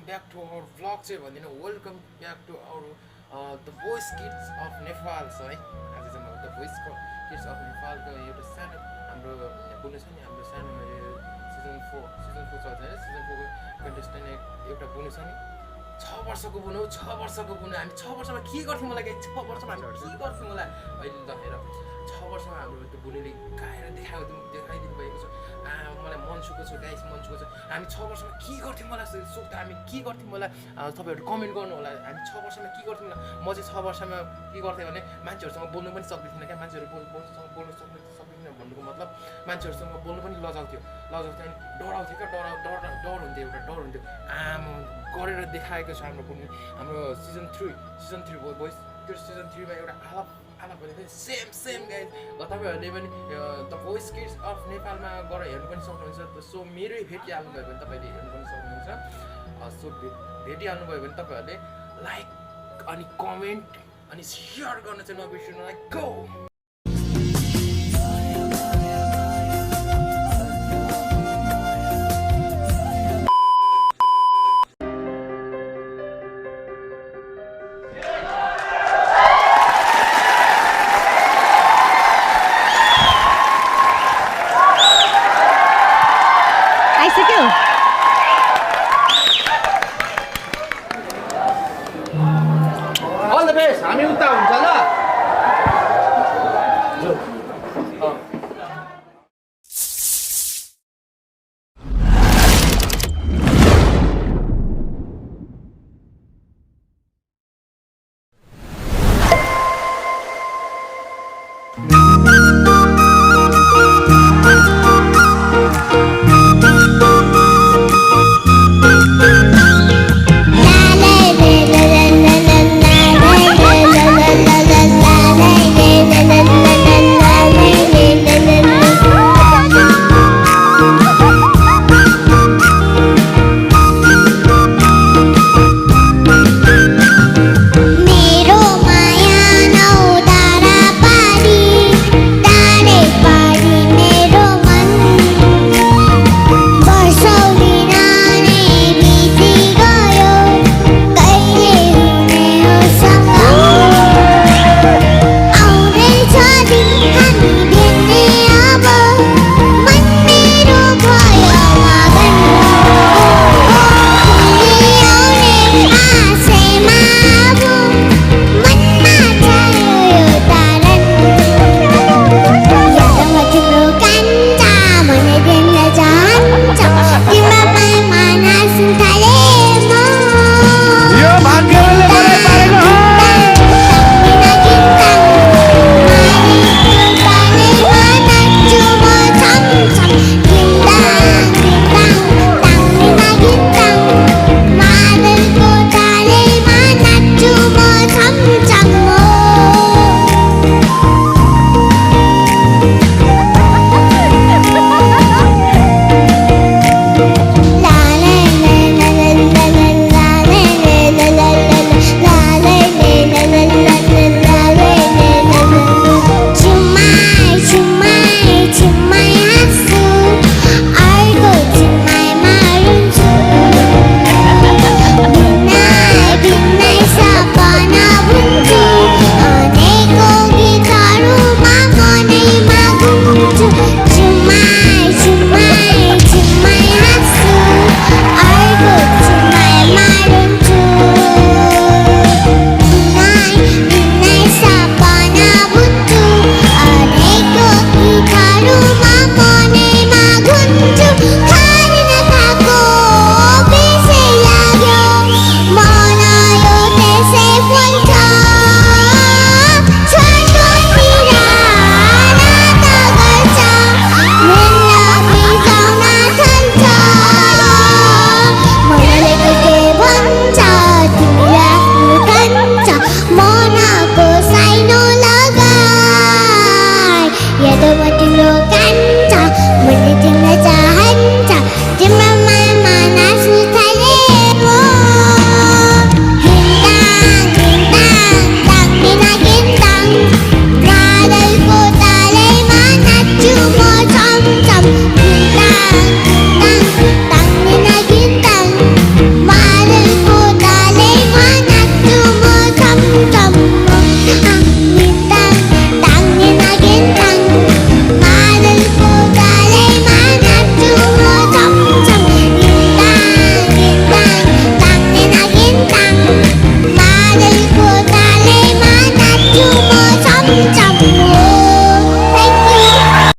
Back to our vlog चाहिँ भन्दिनँ welcome back to our the voice kids of Nepal छ है। आज चाहिँ म द भोइस किड्स अफ नेपालको एउटा सानो हाम्रो बोल्नु छ नि हाम्रो सानो सिजन 4 चल्छ होइन। सिजन 4को कन्टेस्टेन्ट एउटा बोल्नु छ नि 6 वर्षको बुनु 6 वर्षको बुनु हामी 6 वर्षमा के गर्थ्यौँ मलाई 6 वर्षमा हामी के गर्थ्यौँ होला अहिले त हेर 6 वर्षमा हाम्रो त्यो बुनुले गाएर देखाइदिनु भएको छ। मलाई मन सुको छ गाइस मन सुको छ। हामी 6 वर्षमा के गर्थ्यौँ मलाई सोध्दा हामी के गर्थ्यौँ होला तपाईँहरू कमेन्ट गर्नु होला। हामी 6 वर्षमा के गर्थ्यौँ होला। म चाहिँ 6 वर्षमा के गर्थेँ भने मान्छेहरूसँग बोल्नु पनि सक्दैथिनँ क्या। मान्छेहरू बोल्नु सक्दैन भन्नुको मतलब मान्छेहरूसँग बोल्नु पनि लजाउँथ्यो अनि डराउँथ्यो क्या। डर हुन्थ्यो एउटा डर हुन्थ्यो। गरेर देखाएको छ हाम्रो सिजन 3 भोइस त्यो सिजन 3मा एउटा आलाप भनेको सेम गाइज। तपाईँहरूले पनि द भोइस किड्स अफ नेपालमा गएर हेर्नु पनि सक्नुहुन्छ। सो मेरै भेटिहाल्नु भयो भने तपाईँले हेर्नु पनि सक्नुहुन्छ। सो भेटिहाल्नु भयो भने तपाईँहरूले लाइक अनि कमेन्ट अनि सेयर गर्न चाहिँ नबिर्सिनु। Like go All the best. हामी उता